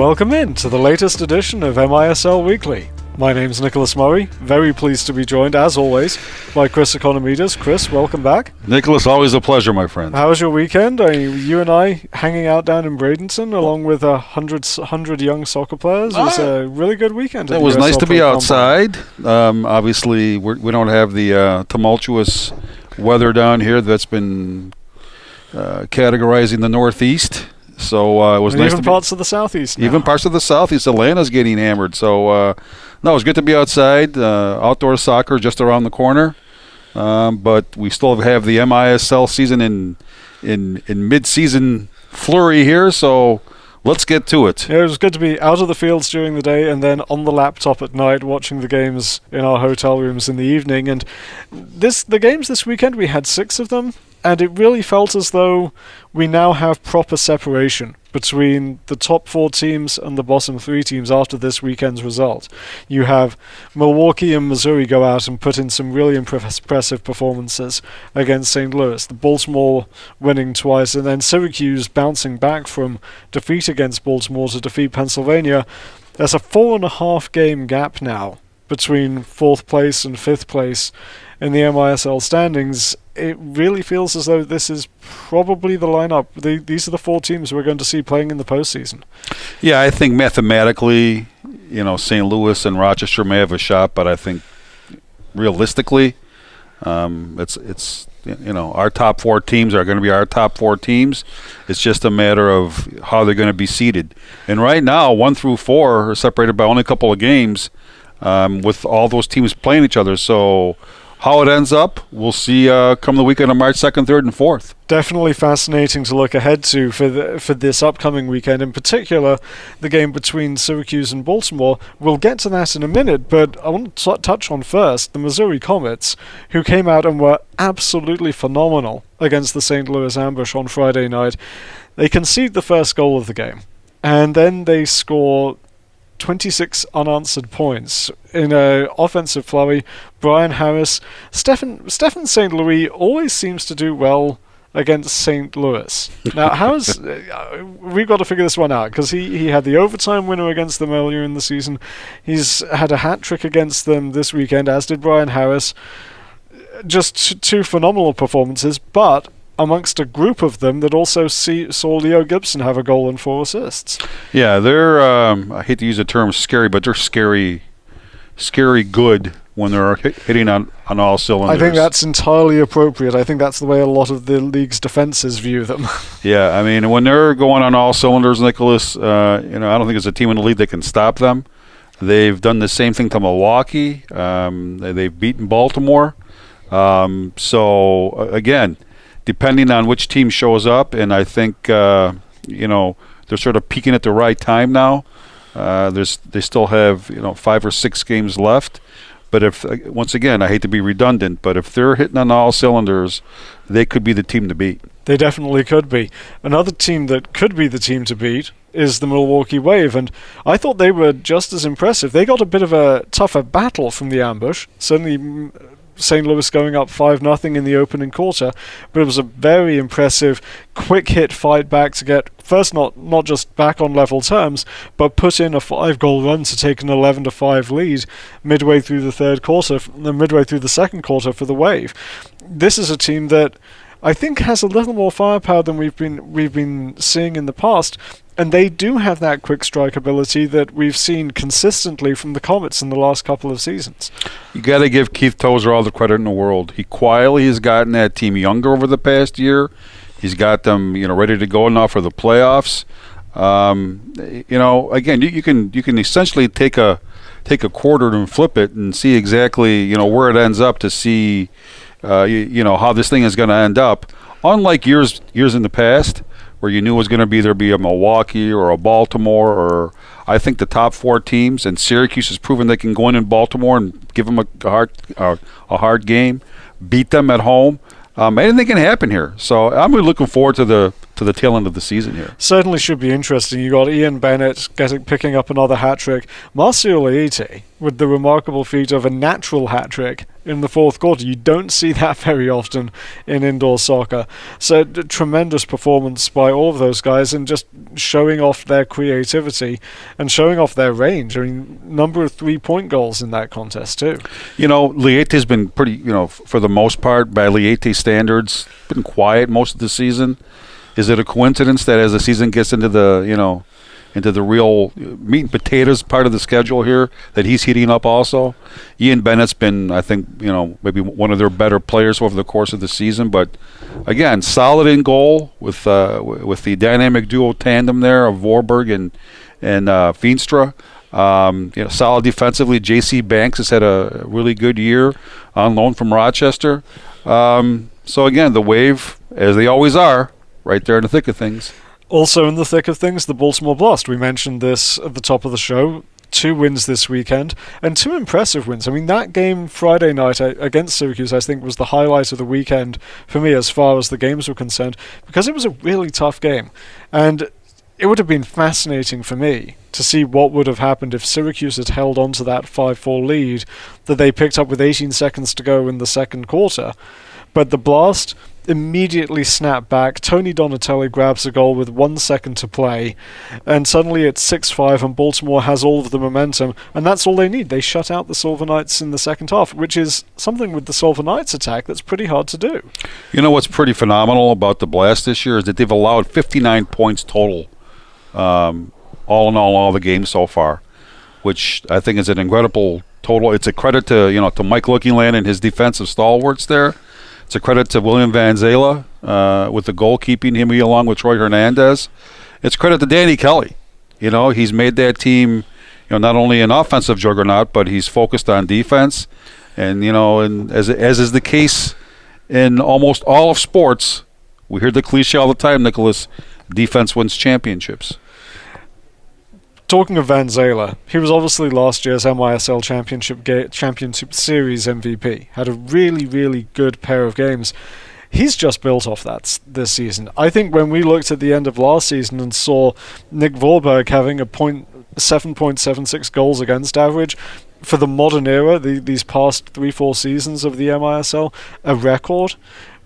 Welcome in to the latest edition of MISL Weekly. My name's Nicholas Murray, very pleased to be joined, as always, by Chris Economides. Chris, welcome back. Nicholas, always a pleasure, my friend. How was your weekend? You and I hanging out down in Bradenton, along with 100 young soccer players. It was a really good weekend. It was nice to be outside. Obviously, we don't have the tumultuous weather down here that's been categorizing the Northeast. So it was nice. Even parts of the Southeast now. Even parts of the Southeast. Atlanta's getting hammered. So, no, it was good to be outside. Outdoor soccer just around the corner. But we still have the MISL season in MidSeason Flurry here. So let's get to it. Yeah, it was good to be out of the fields during the day and then on the laptop at night watching the games in our hotel rooms in the evening. And the games this weekend, we had 6 of them. And it really felt as though we now have proper separation between the top 4 teams and the bottom 3 teams after this weekend's result. You have Milwaukee and Missouri go out and put in some really impressive performances against St. Louis. The Baltimore winning twice, and then Syracuse bouncing back from defeat against Baltimore to defeat Pennsylvania. There's a 4.5 game gap now between 4th place and 5th place in the MISL standings. It really feels as though this is probably the lineup. These are the 4 teams we're going to see playing in the postseason. Yeah, I think mathematically, St. Louis and Rochester may have a shot, but I think realistically, it's our top 4 teams are going to be our top 4 teams. It's just a matter of how they're going to be seeded. And right now, 1 through 4 are separated by only a couple of games, with all those teams playing each other. So how it ends up, we'll see come the weekend of March 2nd, 3rd, and 4th. Definitely fascinating to look ahead to for this upcoming weekend. In particular, the game between Syracuse and Baltimore. We'll get to that in a minute, but I want to touch on first the Missouri Comets, who came out and were absolutely phenomenal against the St. Louis Ambush on Friday night. They concede the first goal of the game, and then they score 26 unanswered points in an offensive flurry. Brian Harris, Stephen St. Louis always seems to do well against St. Louis. Now, we've got to figure this one out, because he had the overtime winner against them earlier in the season. He's had a hat-trick against them this weekend, as did Brian Harris. Just 2 phenomenal performances, but amongst a group of them that also saw Leo Gibson have a goal and 4 assists. Yeah, they're, I hate to use the term scary, but they're scary good when they're hitting on all cylinders. I think that's entirely appropriate. I think that's the way a lot of the league's defenses view them. Yeah, I mean, when they're going on all cylinders, Nicholas, I don't think there's a team in the league that can stop them. They've done the same thing to Milwaukee. They've beaten Baltimore. So, again, depending on which team shows up, and I think they're sort of peaking at the right time now. They still have 5 or 6 games left, but once again, I hate to be redundant, but if they're hitting on all cylinders, they could be the team to beat. They definitely could be. Another team that could be the team to beat is the Milwaukee Wave, and I thought they were just as impressive. They got a bit of a tougher battle from the Ambush. Certainly St. Louis going up 5-0 in the opening quarter, but it was a very impressive quick hit fight back to get first not just back on level terms, but put in a 5-goal run to take an 11-5 lead midway through the second quarter for the Wave. This is a team that I think has a little more firepower than we've been seeing in the past. And they do have that quick strike ability that we've seen consistently from the Comets in the last couple of seasons. You got to give Keith Tozer all the credit in the world. He quietly has gotten that team younger over the past year. He's got them, ready to go now for the playoffs. Again, you can essentially take a quarter and flip it and see exactly where it ends up to see how this thing is going to end up. Unlike years in the past, where you knew it was going to be a Milwaukee or a Baltimore, or I think the top 4 teams, and Syracuse has proven they can go in Baltimore and give them a hard game, beat them at home. Anything can happen here. So I'm really looking forward to the tail end of the season here. Certainly should be interesting. You got Ian Bennett picking up another hat trick. Marcio Leite with the remarkable feat of a natural hat trick in the fourth quarter. You don't see that very often in indoor soccer. So tremendous performance by all of those guys, and just showing off their creativity and showing off their range. I mean, number of 3-point goals in that contest too. Liete's been pretty, for the most part, by Liete standards, been quiet most of the season. Is it a coincidence that as the season gets into the, into the real meat and potatoes part of the schedule here, that he's heating up also? Ian Bennett's been, I think, maybe one of their better players over the course of the season. But again, solid in goal with the dynamic duo tandem there of Warburg and Feenstra. Solid defensively. J.C. Banks has had a really good year on loan from Rochester. So again, the Wave, as they always are, right there in the thick of things. Also in the thick of things, the Baltimore Blast. We mentioned this at the top of the show. 2 wins this weekend, and 2 impressive wins. I mean, that game Friday night against Syracuse, I think, was the highlight of the weekend for me as far as the games were concerned, because it was a really tough game. And it would have been fascinating for me to see what would have happened if Syracuse had held on to that 5-4 lead that they picked up with 18 seconds to go in the second quarter. But the Blast immediately snapped back. Tony Donatelli grabs a goal with 1 second to play, and suddenly it's 6-5 and Baltimore has all of the momentum, and that's all they need. They shut out the Silver Knights in the second half, which is something with the Silver Knights attack that's pretty hard to do. What's pretty phenomenal about the Blast this year is that they've allowed 59 points total, all in all the games so far, which I think is an incredible total. It's a credit to Mike Lookingland and his defensive stalwarts there. It's a credit to William Van Zela with the goalkeeping, him along with Troy Hernandez. It's credit to Danny Kelly. He's made that team, not only an offensive juggernaut, but he's focused on defense. And and as is the case in almost all of sports, we hear the cliche all the time, Nicholas: defense wins championships. Talking of Van Zela, he was obviously last year's MISL Championship Series MVP. Had a really, really good pair of games. He's just built off that this season. I think when we looked at the end of last season and saw Nick Vorberg having a 7.76 goals against average for the modern era, these past 3-4 seasons of the MISL, a record,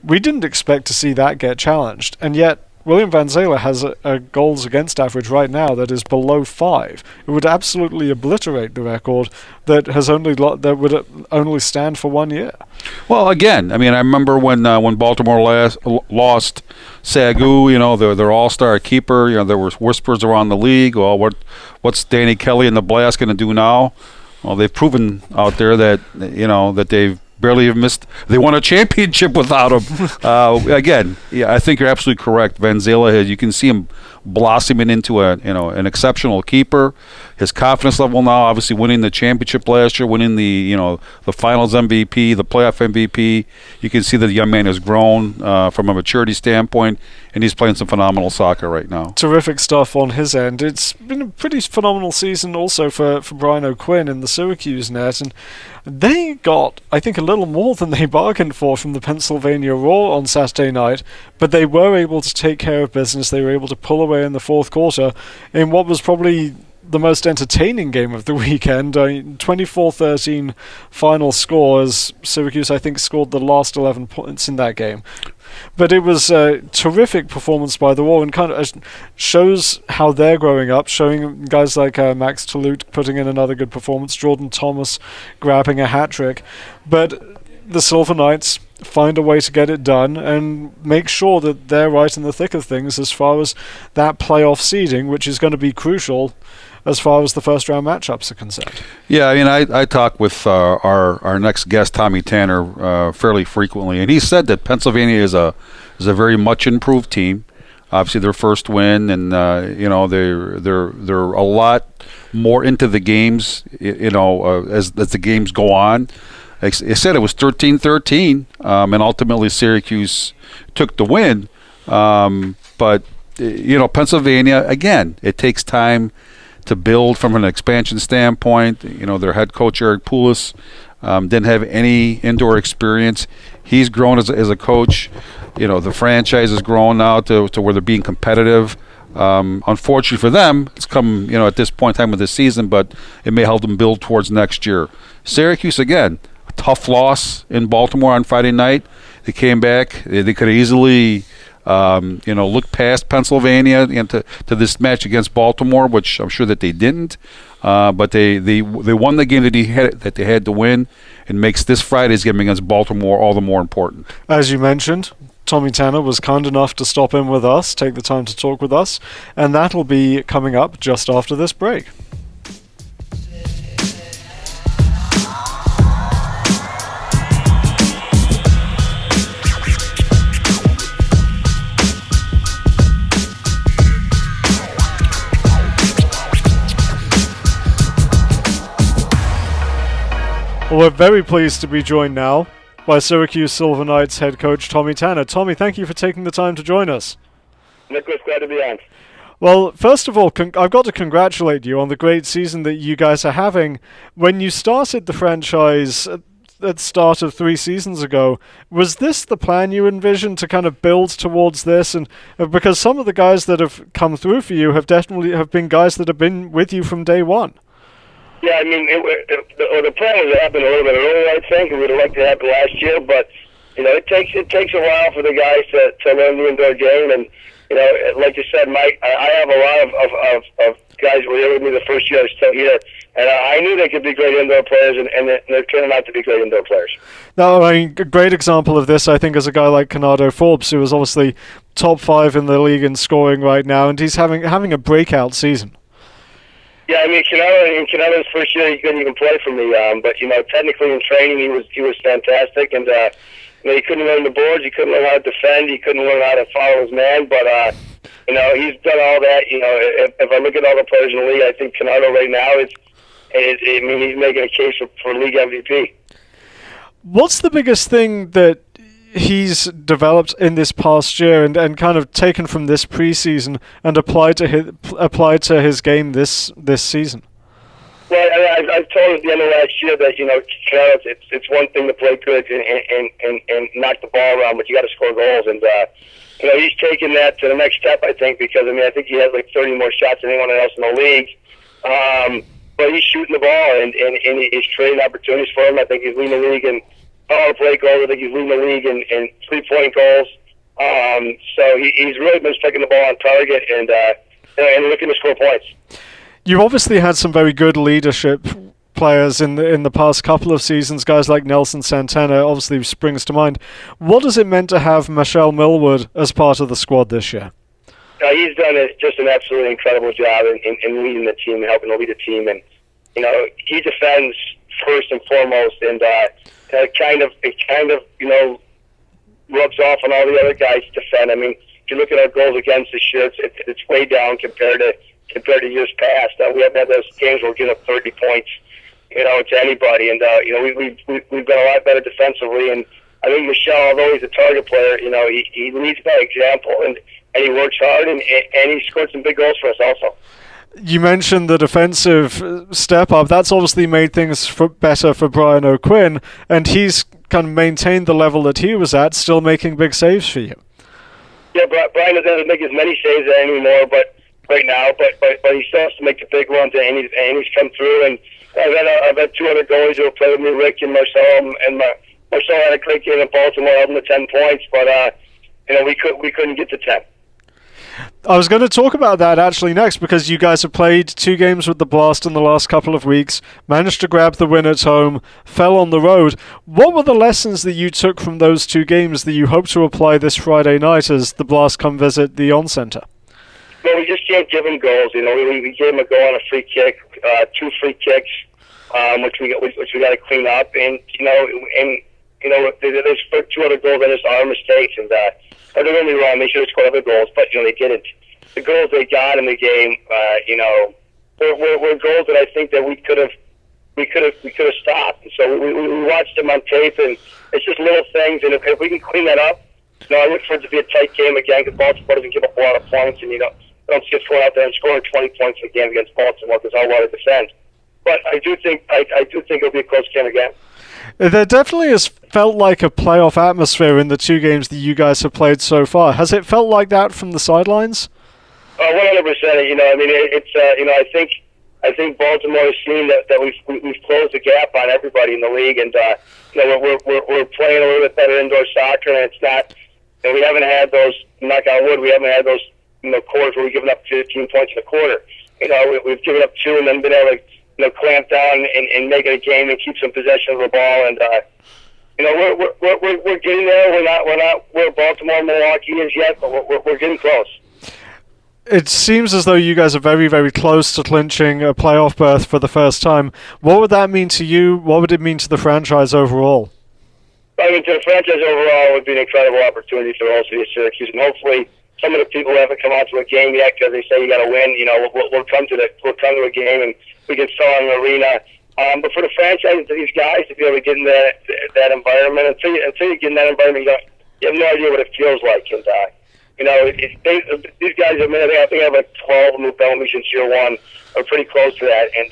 we didn't expect to see that get challenged. And yet, William Van Zela has a goals against average right now that is below 5. It would absolutely obliterate the record that would only stand for 1 year. Well, again, I remember when Baltimore lost Sagu, their all-star keeper. There were whispers around the league. Well, what's Danny Kelly and the Blast going to do now? Well, they've proven out there that that they've barely have missed. They won a championship without him. Again, yeah, I think you're absolutely correct. Van Zela, you can see him blossoming into an exceptional keeper. His confidence level now, obviously winning the championship last year, winning the finals MVP, the playoff MVP. You can see that the young man has grown from a maturity standpoint, and he's playing some phenomenal soccer right now. Terrific stuff on his end. It's been a pretty phenomenal season also for Brian OQuinn in the Syracuse net, and they got, I think, a little more than they bargained for from the Pennsylvania Raw on Saturday night, but they were able to take care of business. They were able to pull away in the fourth quarter in what was probably the most entertaining game of the weekend. 24-13 final score, as Syracuse, I think, scored the last 11 points in that game. But it was a terrific performance by the War, and kind of shows how they're growing up, showing guys like Max Toulouse putting in another good performance, Jordan Thomas grabbing a hat-trick. But the Silver Knights find a way to get it done and make sure that they're right in the thick of things as far as that playoff seeding, which is going to be crucial as far as the first round matchups are concerned. Yeah, I talk with our next guest, Tommy Tanner, fairly frequently, and he said that Pennsylvania is a very much improved team. Obviously, their first win, and they're a lot more into the games. As the games go on. It said it was 13-13, and ultimately Syracuse took the win. But Pennsylvania, again, it takes time to build from an expansion standpoint. Their head coach, Eric Poulos, didn't have any indoor experience. He's grown as a coach. The franchise has grown now to where they're being competitive. Unfortunately for them, it's come at this point in time of the season, but it may help them build towards next year. Syracuse, again, tough loss in Baltimore on Friday night. They came back. They could have easily, looked past Pennsylvania into to this match against Baltimore, which I'm sure that they didn't. But they won the game that they had to win, and makes this Friday's game against Baltimore all the more important. As you mentioned, Tommy Tanner was kind enough to stop in with us, take the time to talk with us, and that'll be coming up just after this break. Well, we're very pleased to be joined now by Syracuse Silver Knights head coach Tommy Tanner. Tommy, thank you for taking the time to join us. Nicholas, glad to be on. Well, first of all, I've got to congratulate you on the great season that you guys are having. When you started the franchise at the start of 3 seasons ago, was this the plan you envisioned to kind of build towards this? And because some of the guys that have come through for you have definitely been guys that have been with you from day one. Yeah, I mean, the plan was to happen a little bit earlier, I think. We would have liked to happen last year, but it takes a while for the guys to learn the indoor game. And like you said, Mike, I have a lot of guys who were here with me the first year I was still here, and I knew they could be great indoor players, and they're turning out to be great indoor players. Now, I mean, a great example of this, I think, is a guy like Canado Forbes, who is obviously top 5 in the league in scoring right now, and he's having a breakout season. Yeah, I mean, Canado's first year he couldn't even play for me, but technically in training he was fantastic, and he couldn't learn the boards, he couldn't learn how to defend, he couldn't learn how to follow his man, but he's done all that. If I look at all the players in the league, I think Canado right now he's making a case for league MVP. What's the biggest thing that he's developed in this past year and kind of taken from this preseason and applied to his game this season? Well, I've told him at the end of last year that it's one thing to play good and knock the ball around, but you got to score goals, and he's taken that to the next step, I think, because I think he has like 30 more shots than anyone else in the league. But he's shooting the ball and he's creating opportunities for him. I think he's leading the league in power play goals. I think he's leading the league in 3-point goals. So he's really been sticking the ball on target and looking to score points. You've obviously had some very good leadership players in the past couple of seasons. Guys like Nelson Santana obviously springs to mind. What has it meant to have Michelle Millwood as part of the squad this year? He's done just an absolutely incredible job in leading the team, helping to lead the team, and he defends first and foremost, and it kind of rubs off on all the other guys to defend. I mean, if you look at our goals against this year, it's way down compared to years past. We haven't had those games where we're giving up 30 points, to anybody, and we've been a lot better defensively. And I think Michelle, although he's a target player, he leads by example, and he works hard, and he scored some big goals for us also. You mentioned the defensive step up. That's obviously made things better for Brian OQuinn, and he's kind of maintained the level that he was at, still making big saves for you. Yeah, Brian doesn't make as many saves anymore, but right now, but he still has to make the big ones, and he's come through. And I've had 2 other goalies who have played with me, Rick and Marcel, and Marcel had a great game in Baltimore, held him to 10 points, but we couldn't get to 10. I was going to talk about that actually next, because you guys have played 2 games with the Blast in the last couple of weeks, managed to grab the win at home, fell on the road. What were the lessons that you took from those 2 games that you hope to apply this Friday night as the Blast come visit the On Center? Well, we just can't give him goals. We gave him a goal on a free kick, 2 free kicks, which we got to clean up, and there's 2 other goals that just are mistakes, and don't get me wrong, they should have scored other goals, but they didn't. The goals they got in the game, were goals that I think that we could have stopped. And so we watched them on tape, and it's just little things. And if we can clean that up, I look for it to be a tight game again, because Baltimore doesn't give up a lot of points, and don't just go out there and scoring 20 points in a game against Baltimore because all want to defend. But I do think it'll be a close game again. There definitely has felt like a playoff atmosphere in the 2 games that you guys have played so far. Has it felt like that from the sidelines? 100%. I think I think Baltimore has seen that we've closed the gap on everybody in the league, and we're playing a little bit better indoor soccer, and it's not. And we haven't had those, knock on wood, we haven't had those quarters where we've given up 15 points in a quarter. We've given up 2 and then been able to clamp down and make it a game and keep some possession of the ball. And we're getting there. We're not where Baltimore, Milwaukee is yet, but we're getting close. It seems as though you guys are very, very close to clinching a playoff berth for the first time. What would that mean to you? What would it mean to the franchise overall? I mean, to the franchise overall, it would be an incredible opportunity for the whole city of Syracuse, and hopefully some of the people who haven't come out to a game yet because they say you got to win. We'll come to a game and we can sell in an arena. But for the franchise and for these guys to be able to get in that environment, until you get in that environment, you have no idea what it feels like. And these guys have been, I think I have like 12 new penalties since year one. I'm pretty close to that, and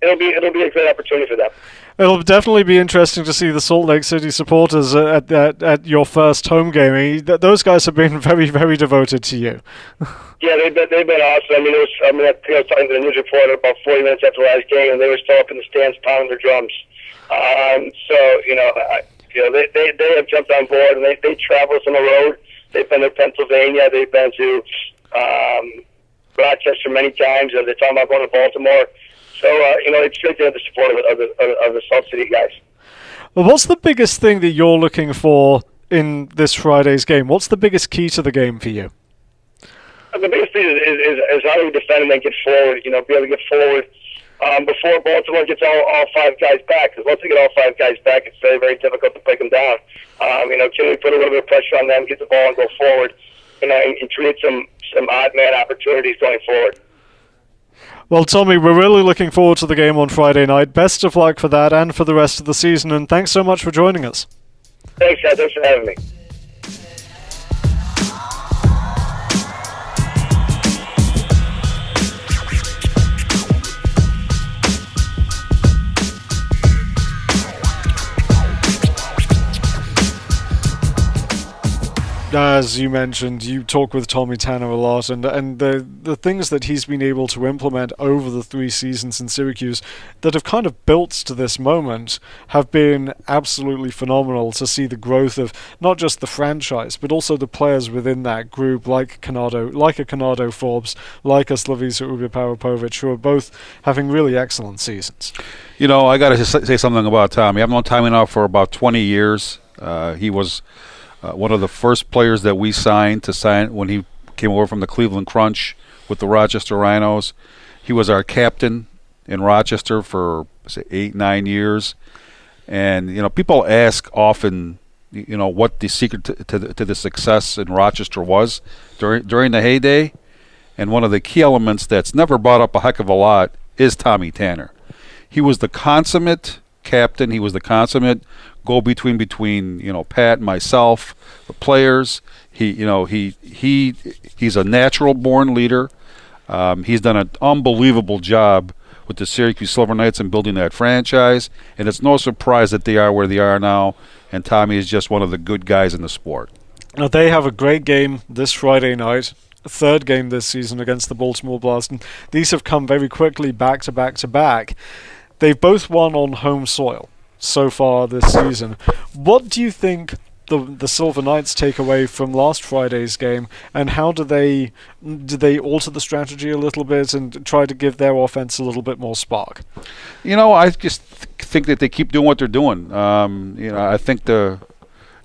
it'll be a great opportunity for them. It'll definitely be interesting to see the Salt Lake City supporters at your first home game. I mean, those guys have been very, very devoted to you. Yeah, they've been awesome. I was talking to the news reporter about 40 minutes after the last game, and they were still up in the stands pounding their drums. They have jumped on board, and they travel us on the road. They've been to Pennsylvania. They've been to Rochester many times. They're talking about going to Baltimore. So, it's great to have the support of the Salt City guys. Well, what's the biggest thing that you're looking for in this Friday's game? What's the biggest key to the game for you? The biggest thing is how do we defend and then get forward, be able to get forward before Baltimore gets all 5 guys back. Because once they get all 5 guys back, it's very, very difficult to break them down. Can we put a little bit of pressure on them, get the ball and go forward, and create some odd man opportunities going forward? Well, Tommy, we're really looking forward to the game on Friday night. Best of luck for that and for the rest of the season, and thanks so much for joining us. Thanks, guys. Thanks for having me. As you mentioned, you talk with Tommy Tanner a lot, and the things that he's been able to implement over the 3 seasons in Syracuse that have kind of built to this moment have been absolutely phenomenal to see the growth of not just the franchise, but also the players within that group, like a Canado Forbes, like a Slavisa Ubiparopovic, who are both having really excellent seasons. I got to say something about Tommy. I've known Tommy now for about 20 years. He was one of the first players that we signed when he came over from the Cleveland Crunch with the Rochester Rhinos. He was our captain in Rochester for 8-9 years. And people ask often, what the secret to the success in Rochester was during the heyday. And one of the key elements that's never brought up a heck of a lot is Tommy Tanner. He was the consummate captain. He was the consummate go-between between Pat and myself, the players. He's a natural-born leader. He's done an unbelievable job with the Syracuse Silver Knights in building that franchise, and it's no surprise that they are where they are now. And Tommy is just one of the good guys in the sport. Now, they have a great game this Friday night. A 3rd game this season against the Baltimore Blast, and these have come very quickly back to back to back. They've both won on home soil so far this season. What do you think the Silver Knights take away from last Friday's game, and how do they alter the strategy a little bit and try to give their offense a little bit more spark? I just think that they keep doing what they're doing. I think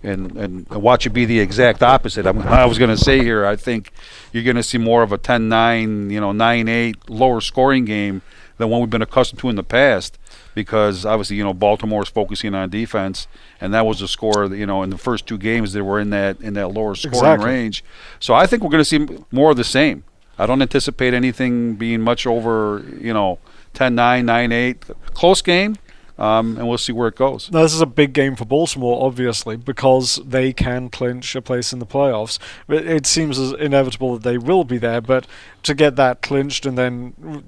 and watch it be the exact opposite. I was going to say here, I think you're going to see more of a 10-9, 9-8 lower scoring game than what we've been accustomed to in the past, because obviously Baltimore is focusing on defense, and that was the score. In the first 2 games they were in that lower scoring range. So I think we're going to see more of the same. I don't anticipate anything being much over 10-9, 9-8, close game. And we'll see where it goes. Now, this is a big game for Baltimore, obviously, because they can clinch a place in the playoffs. It seems as inevitable that they will be there, but to get that clinched and then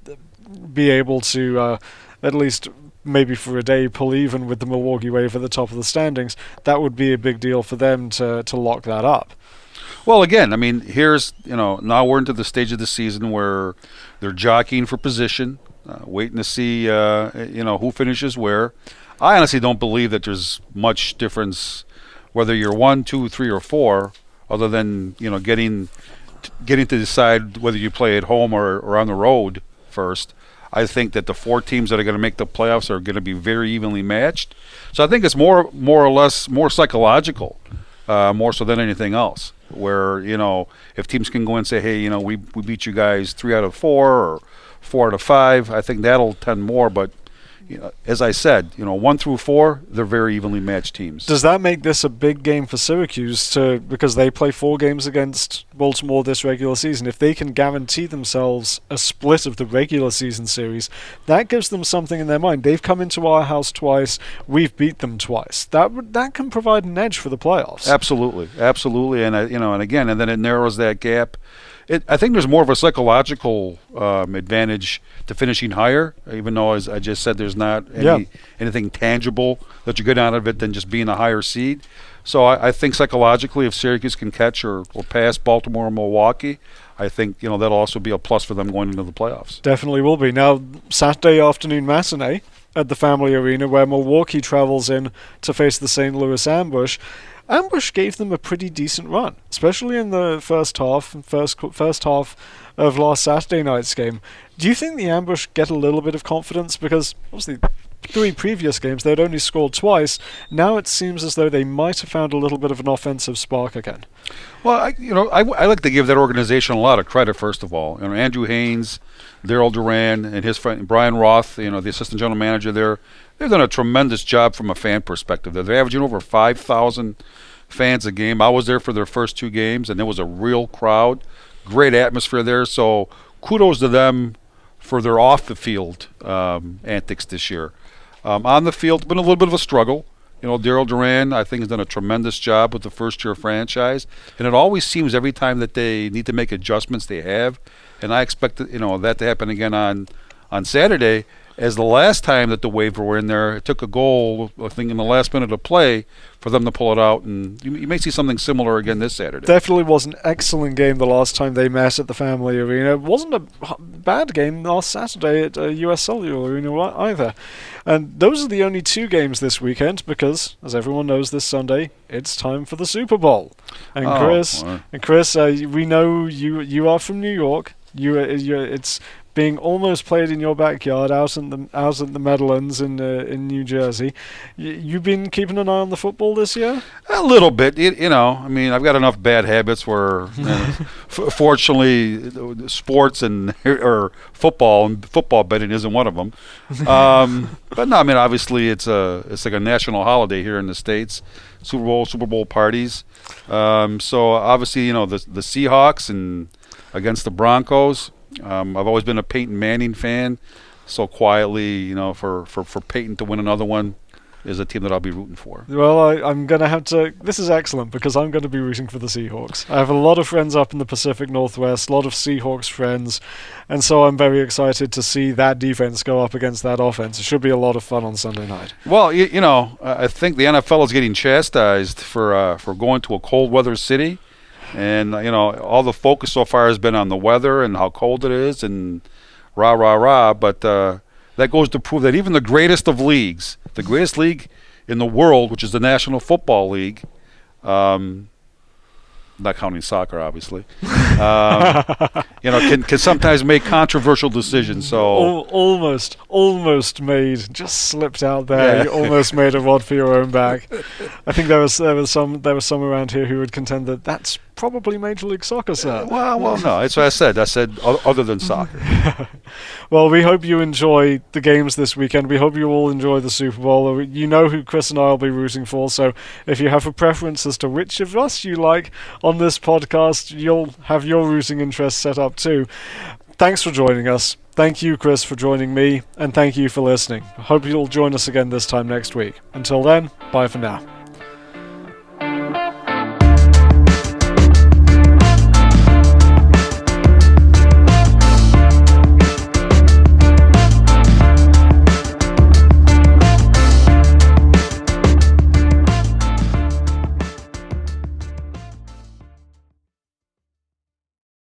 be able to at least maybe for a day pull even with the Milwaukee Wave at the top of the standings, that would be a big deal for them to lock that up. Well, again, here's, now we're into the stage of the season where they're jockeying for position. waiting to see who finishes where. I honestly don't believe that there's much difference whether you're 1, 2, 3, or 4, other than getting to decide whether you play at home or on the road first. I think that the 4 teams that are going to make the playoffs are going to be very evenly matched. So I think it's more or less more psychological, more so than anything else. Where if teams can go in and say, hey, we beat you guys 3 out of 4 or 4 out of 5, I think that'll tend more. But as I said, 1 through 4, they're very evenly matched teams. Does that make this a big game for Syracuse because they play 4 games against Baltimore this regular season? If they can guarantee themselves a split of the regular season series, that gives them something in their mind. They've come into our house twice, we've beat them twice. That can provide an edge for the playoffs. Absolutely, and and then it narrows that gap. I think there's more of a psychological advantage to finishing higher, even though, as I just said, there's not anything tangible that you get out of it than just being a higher seed. So I think psychologically, if Syracuse can catch or pass Baltimore or Milwaukee, I think that'll also be a plus for them going into the playoffs. Definitely will be. Now, Saturday afternoon matinee at the Family Arena, where Milwaukee travels in to face the St. Louis Ambush. Ambush gave them a pretty decent run, especially in the first half of last Saturday night's game. Do you think the Ambush get a little bit of confidence? Because obviously 3 previous games they'd only scored twice. Now it seems as though they might have found a little bit of an offensive spark again. Well, I like to give that organization a lot of credit. First of all, Andrew Haynes, Daryl Duran, and his friend Brian Roth, the assistant general manager there. They've done a tremendous job from a fan perspective. They're averaging over 5,000 fans a game. I was there for their first 2 games, and there was a real crowd. Great atmosphere there. So kudos to them for their off-the-field antics this year. On the field, it's been a little bit of a struggle. Daryl Duran, I think, has done a tremendous job with the first-year franchise. And it always seems every time that they need to make adjustments, they have. And I expect that to happen again on Saturday. As the last time that the Wave were in there, it took a goal, I think, in the last minute of play for them to pull it out. And you may see something similar again this Saturday. Definitely was an excellent game the last time they met at the Family Arena. It wasn't a bad game last Saturday at US Cellular Arena either. And those are the only 2 games this weekend because, as everyone knows, this Sunday, it's time for the Super Bowl. And Chris, we know you are from New York. It's being almost played in your backyard out in the Meadowlands in New Jersey. You been keeping an eye on the football this year? A little bit. I've got enough bad habits where, fortunately, sports or football betting isn't one of them. But no, obviously it's like a national holiday here in the States. Super Bowl parties. So obviously, the Seahawks and against the Broncos. I've always been a Peyton Manning fan, so quietly, for Peyton to win another one is a team that I'll be rooting for. Well, I'm going to have to... This is excellent because I'm going to be rooting for the Seahawks. I have a lot of friends up in the Pacific Northwest, a lot of Seahawks friends, and so I'm very excited to see that defense go up against that offense. It should be a lot of fun on Sunday night. Well, I think the NFL is getting chastised for going to a cold weather city. And, all the focus so far has been on the weather and how cold it is and rah. But that goes to prove that even the greatest of leagues, the greatest league in the world, which is the National Football League, not counting soccer, obviously, can sometimes make controversial decisions. So almost made, just slipped out there. Yeah. You almost made a rod for your own back. I think there was some around here who would contend that that's probably Major League Soccer, sir. Well, no, that's what I said. I said other than soccer. Well, we hope you enjoy the games this weekend. We hope you all enjoy the Super Bowl. You know who Chris and I will be rooting for, so if you have a preference as to which of us you like on this podcast, you'll have your rooting interests set up too. Thanks for joining us. Thank you, Chris, for joining me, and thank you for listening. I hope you'll join us again this time next week. Until then, bye for now.